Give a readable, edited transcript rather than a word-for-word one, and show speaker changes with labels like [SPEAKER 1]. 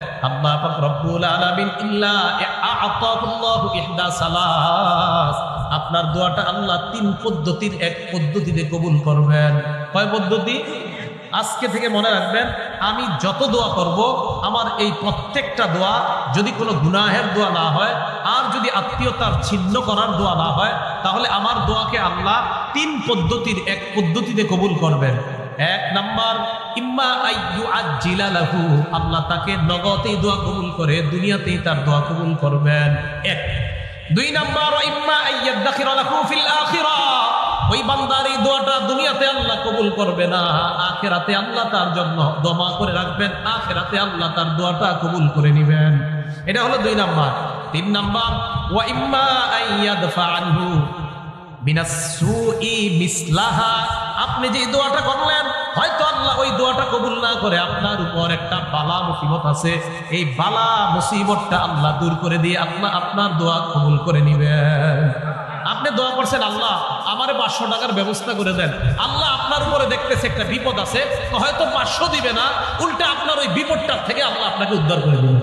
[SPEAKER 1] আল্লাহ পাক রব্বুল আলামিন ইল্লা আ'তাহুল্লাহু ইহদা সালাস, আপনার দোয়াটা আল্লাহ তিন পদ্ধতির এক পদ্ধতিতে কবুল করবেন। কয় পদ্ধতি? আজকে থেকে মনে রাখবেন, আমি যত দোয়া করব আমার এই প্রত্যেকটা দোয়া যদি কোনো গুনাহের দোয়া না হয়, আর যদি আত্মীয়তার ছিন্ন করার দোয়া না হয়, তাহলে আমার দোয়াকে আল্লাহ তিন পদ্ধতির এক পদ্ধতিতে কবুল করবেন। এক নাম্বার, ইম্মা আইয়ু আজ্জিলা লাহু, আল্লাহ তাকে নগদেই দোয়া কবুল করে দুনিয়াতেই তার দোয়া কবুল করবেন। এক। দুই নাম্বার, ইম্মা আইয়াদাখিরা লাহু ফিল আখিরাহ, ওই বান্দার এই দোয়াটা দুনিয়াতে আল্লাহ কবুল করবে না, আখিরাতে আল্লাহ তার জন্য দমা করে রাখবেন, আখিরাতে আল্লাহ তার দোয়াটা কবুল করে নেবেন। এটা হলো দুই নাম্বার। তিন নাম্বার, ওয়া ইম্মা আইয়াদফা আনহু মিনাস সুই মিসলাহা, আপনি যে দোয়াটা করলেন হয়তো আল্লাহ ওই দোয়াটা কবুল না করে আপনার উপর একটা বালা মুসিবত আছে, এই বালা মুসিবতটা আল্লাহ দূর করে দিয়ে আল্লাহ আপনার দোয়া কবুল করে নেবেন। আপনি দোয়া করছেন, আল্লাহ আমারে 500 টাকার ব্যবস্থা করে দেন, আল্লাহ আপনার উপরে দেখতেছে একটা বিপদ আছে, তো হয়তো 500 দিবে না, উল্টা আপনার ওই বিপদটার থেকে আল্লাহ আপনাকে উদ্ধার করে দিবেন।